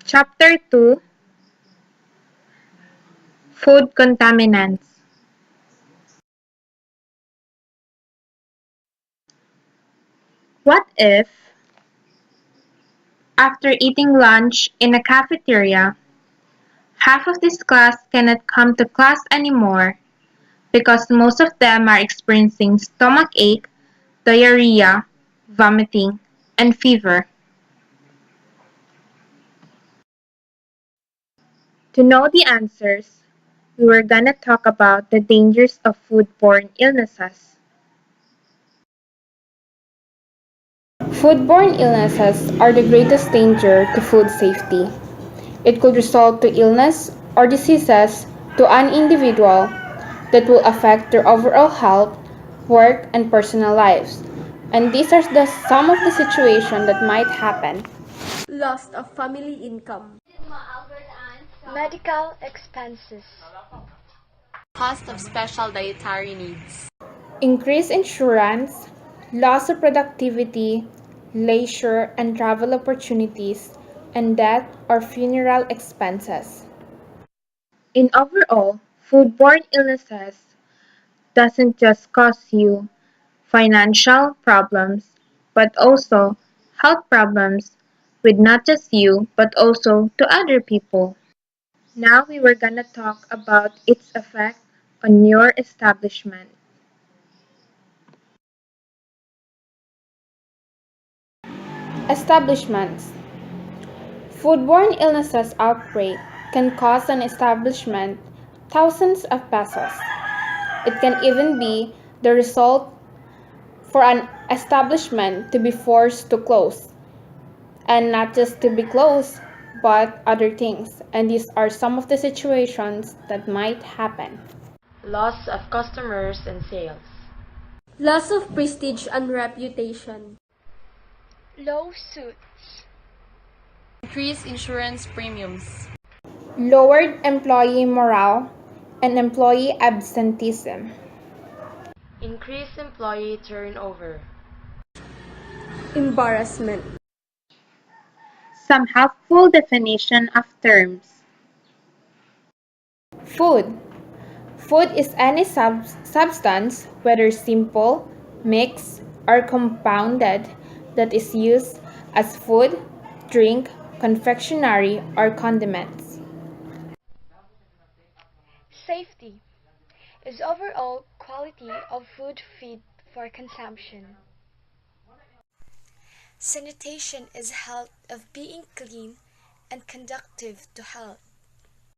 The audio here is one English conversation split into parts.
Chapter 2: Food Contaminants. What if, after eating lunch in a cafeteria, half of this class cannot come to class anymore because most of them are experiencing stomach ache, diarrhea, vomiting, and fever? To know the answers, we were gonna talk about the dangers of foodborne illnesses. Foodborne illnesses are the greatest danger to food safety. It could result to illness or diseases to an individual that will affect their overall health, work, and personal lives. And these are some of the situations that might happen. Loss of family income, Medical expenses, Cost of special dietary needs, Increased insurance, loss of productivity, leisure and travel opportunities, and death or funeral expenses. In overall, foodborne illnesses doesn't just cause you financial problems, but also health problems with not just you, but also to other people. Now we were gonna talk about its effect on your establishment. Establishments. Foodborne illnesses outbreak can cost an establishment thousands of pesos. It can even be the result for an establishment to be forced to close. And not just to be closed, but other things. And these are some of the situations that might happen. Loss of customers and sales, loss of prestige and reputation, lawsuits, increased insurance premiums, Lowered employee morale and employee absenteeism. increased employee turnover, embarrassment, Some helpful definition of terms. Food. Food is any substance, whether simple, mixed, or compounded, that is used as food, drink, confectionery, or condiments. safety is overall quality of food fit for consumption. Sanitation is health of being clean and conducive to health.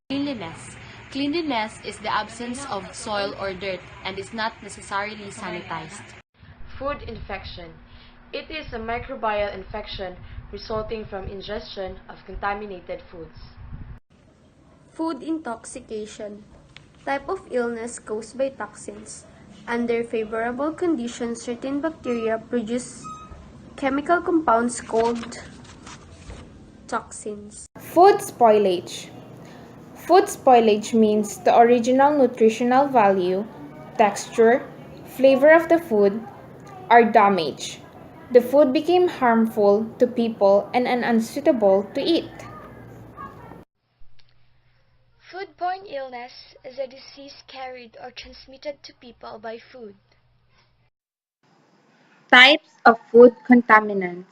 cleanliness. Cleanliness is the absence of soil or dirt and is not necessarily sanitized. food infection. It is a microbial infection resulting from ingestion of contaminated foods. food intoxication, type of illness caused by toxins. Under favorable conditions, certain bacteria produce chemical compounds called toxins. Food spoilage. Food spoilage means the original nutritional value, texture, flavor of the food are damaged. The food became harmful to people and unsuitable to eat. Foodborne illness is a disease carried or transmitted to people by food. Types of food contaminants.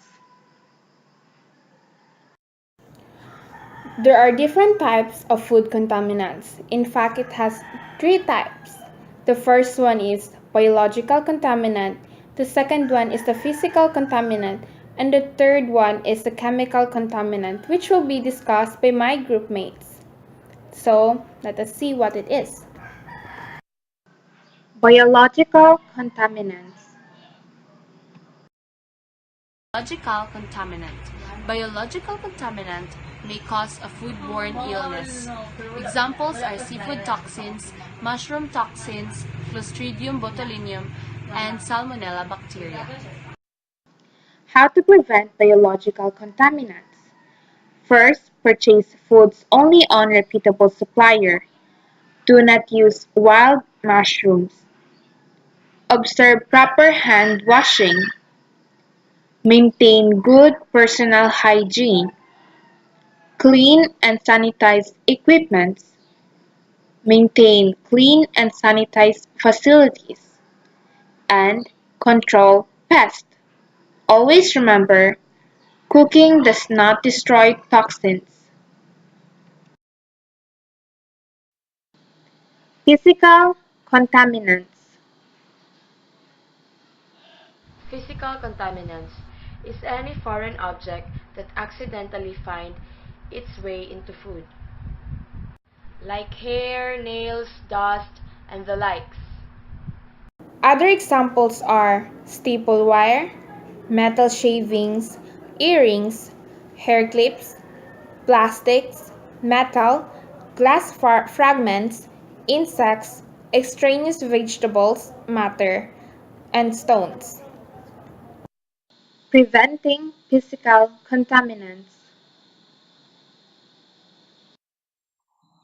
There are different types of food contaminants. In fact, it has three types. The first one is biological contaminant, the second one is the physical contaminant, and the third one is the chemical contaminant, which will be discussed by my group mates. So, let us see what it is. Biological contaminants. Biological contaminant. Biological contaminant may cause a foodborne illness. Examples are seafood toxins, mushroom toxins, Clostridium botulinum, and Salmonella bacteria. How to prevent biological contaminants. First, purchase foods only on reputable supplier. Do not use wild mushrooms. Observe proper hand washing. Maintain good personal hygiene. Clean and sanitize equipment. Maintain clean and sanitized facilities, and control pests. Always remember, cooking does not destroy toxins. Physical contaminants. Physical contaminants is any foreign object that accidentally find its way into food, like hair, nails, dust, and the likes. Other examples are staple wire, metal shavings, earrings, hair clips, plastics, metal, glass fragments, insects, extraneous vegetables, matter, and stones. Preventing physical contaminants.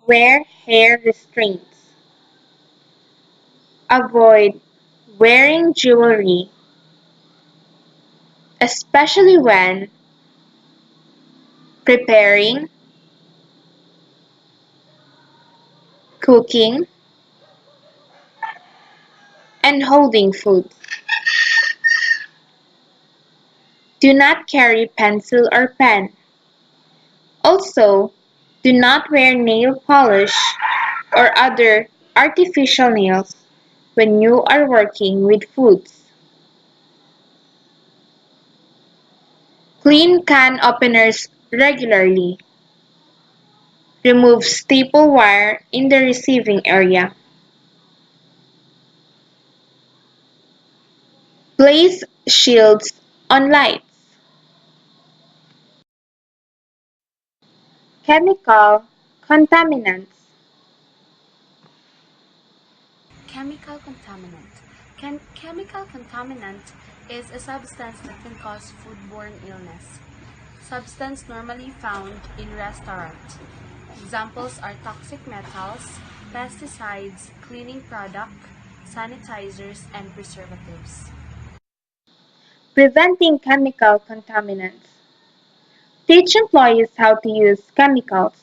Wear hair restraints. Avoid wearing jewelry, especially when preparing, cooking, and holding food. Do not carry pencil or pen. Also, do not wear nail polish or other artificial nails when you are working with foods. Clean can openers regularly. Remove staple wire in the receiving area. Place shields on lights. Chemical contaminants. Chemical contaminant. Chemical contaminant is a substance that can cause foodborne illness. Substance normally found in restaurants. Examples are toxic metals, pesticides, cleaning product, sanitizers, and preservatives. Preventing chemical contaminants. Teach employees how to use chemicals.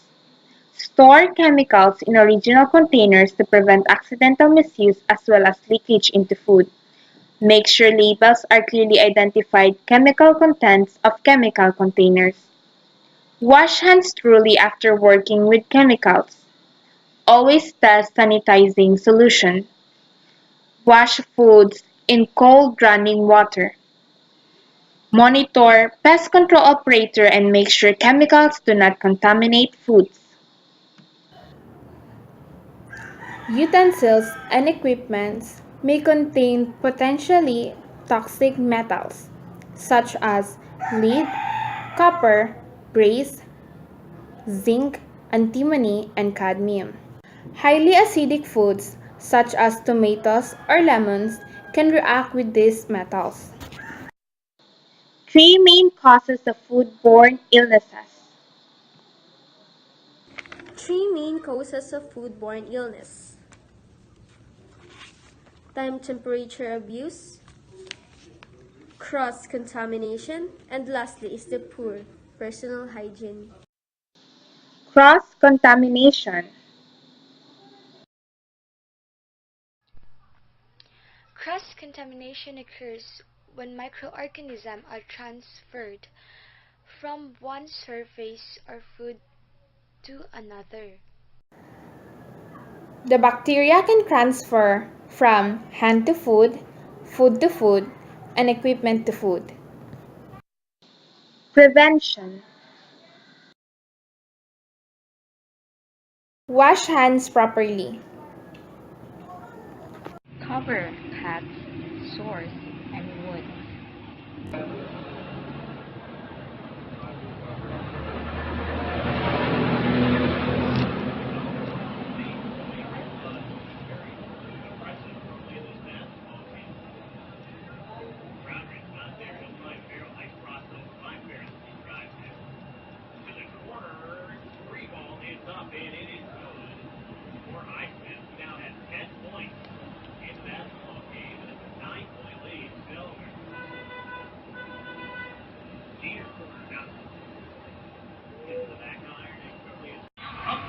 Store chemicals in original containers to prevent accidental misuse as well as leakage into food. Make sure labels are clearly identified chemical contents of chemical containers. Wash hands thoroughly after working with chemicals. Always test sanitizing solution. Wash foods in cold running water. Monitor pest control operator and make sure chemicals do not contaminate foods. Utensils and equipments may contain potentially toxic metals, such as lead, copper, brass, zinc, antimony, and cadmium. Highly acidic foods, such as tomatoes or lemons, can react with these metals. Three main causes of foodborne illnesses. Three main causes of foodborne illness: time temperature abuse, cross contamination, and lastly is the poor personal hygiene. Cross contamination. Cross-contamination occurs when microorganisms are transferred from one surface or food to another. The bacteria can transfer from hand to food, and equipment to food. Prevention. Wash hands properly. Cover cuts, sores, and wounds.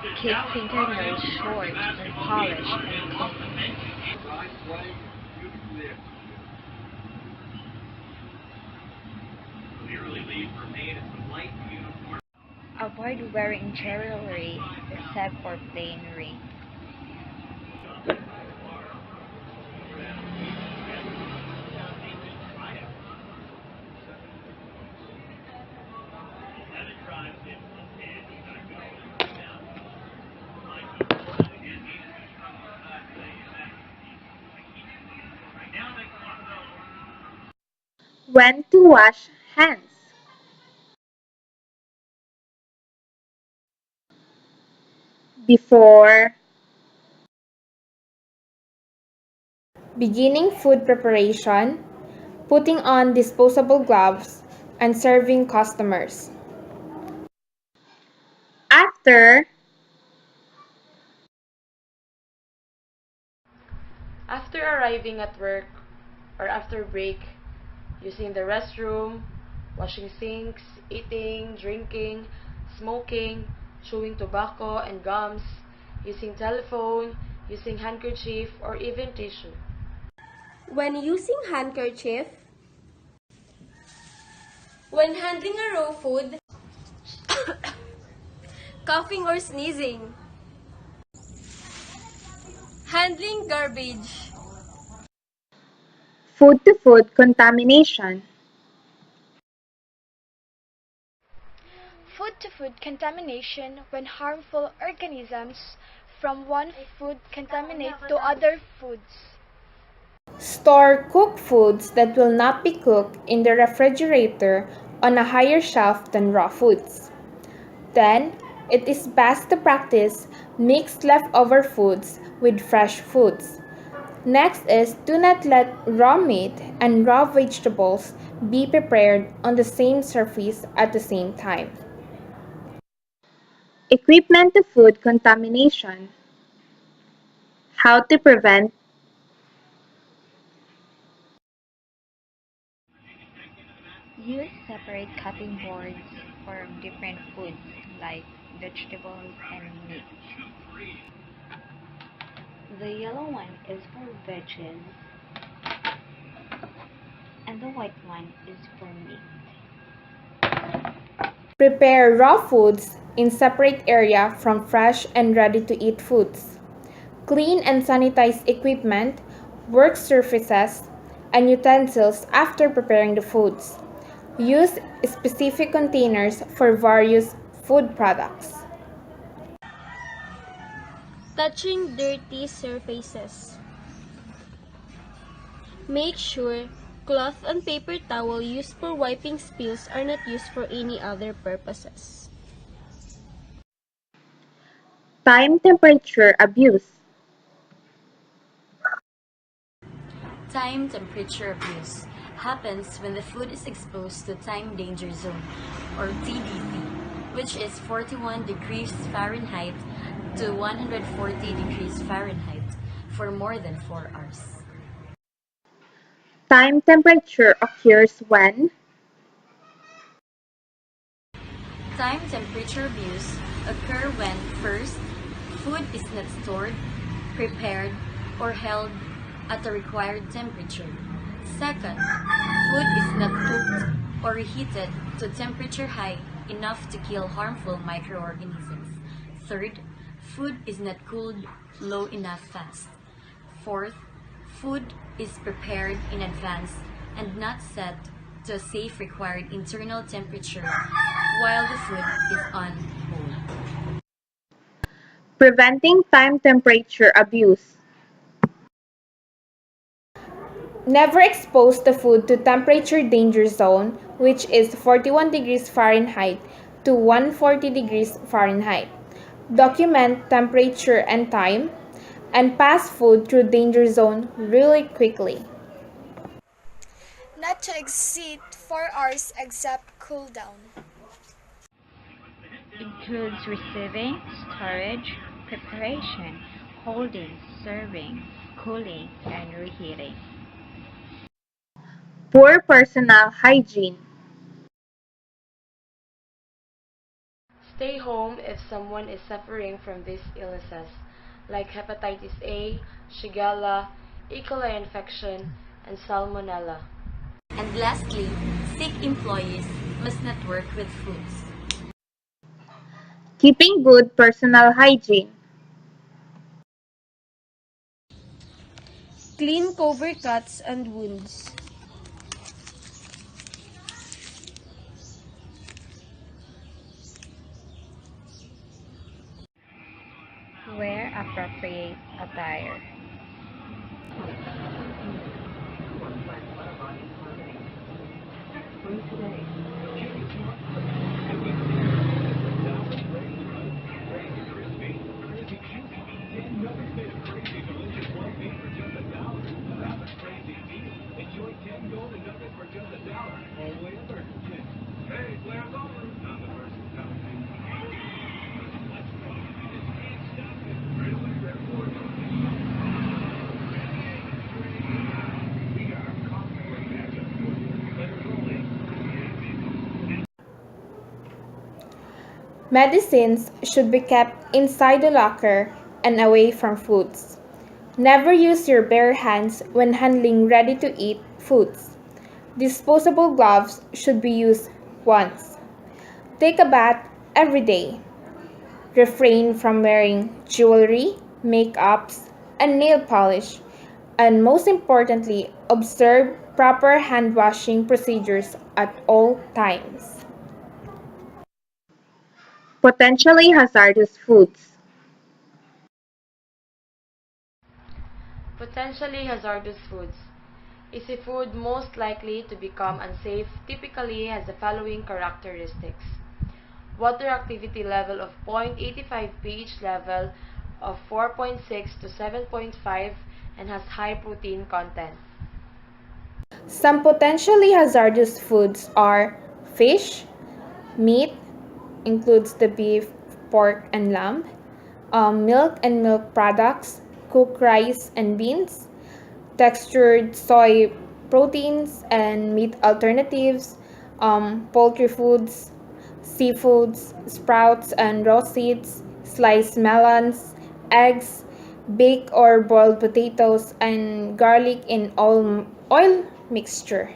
Keep fingernails short and polished and clean. Avoid wearing jewelry except for plain rings. When to wash hands. Before, Beginning food preparation, putting on disposable gloves, and serving customers. after, After arriving at work or after break, using the restroom, washing sinks, eating, drinking, smoking, chewing tobacco and gums, using telephone, using handkerchief or even tissue. When using handkerchief, when handling a raw food, coughing or sneezing, handling garbage, food to food contamination. Food to food contamination when harmful organisms from one food contaminate to other foods. Store cooked foods that will not be cooked in the refrigerator on a higher shelf than raw foods. Then, it is best to practice mixed leftover foods with fresh foods. Next is do not let raw meat and raw vegetables be prepared on the same surface at the same time. Equipment to food contamination. How to prevent. Use separate cutting boards for different foods like vegetables and meat. The yellow one is for veggies and the white one is for meat. Prepare raw foods in separate area from fresh and ready to eat foods. Clean and sanitize equipment, work surfaces, and utensils after preparing the foods. Use specific containers for various food products. touching dirty surfaces. Make sure cloth and paper towel used for wiping spills are not used for any other purposes. Time temperature abuse. Time temperature abuse happens when the food is exposed to time danger zone or TDZ, which is 41 degrees Fahrenheit to 140 degrees Fahrenheit for more than 4 hours. Time temperature occurs when Time temperature abuse occur when first, food is not stored, prepared, or held at the required temperature. Second, food is not cooked or reheated to temperature high enough to kill harmful microorganisms. Third, food is not cooled low enough fast. Fourth, food is prepared in advance and not set to a safe required internal temperature while the food is on hold. preventing time temperature abuse. Never expose the food to temperature danger zone, which is 41 degrees Fahrenheit to 140 degrees Fahrenheit. Document temperature and time, and pass food through danger zone really quickly. Not to exceed 4 hours except cool down. Includes receiving, storage, preparation, holding, serving, cooling, and reheating. Poor personal hygiene. Stay home if someone is suffering from these illnesses, like hepatitis A, Shigella, E. coli infection, and Salmonella. And lastly, sick employees must not work with foods. Keeping good personal hygiene. Clean cover cuts and wounds. Wear appropriate attire. Medicines should be kept inside the locker and away from foods. Never use your bare hands when handling ready to eat foods. Disposable gloves should be used once. Take a bath every day. Refrain from wearing jewelry, makeups, and nail polish. And most importantly, observe proper hand washing procedures at all times. Potentially hazardous foods. Potentially hazardous foods. Is a food most likely to become unsafe typically has the following characteristics. Water activity level of 0.85 pH level of 4.6 to 7.5 and has high protein content. Some potentially hazardous foods are fish, meat, includes the beef, pork, and lamb, milk and milk products, cooked rice and beans, textured soy proteins and meat alternatives, poultry foods, seafoods, sprouts and raw seeds, sliced melons, eggs, baked or boiled potatoes, and garlic in oil mixture.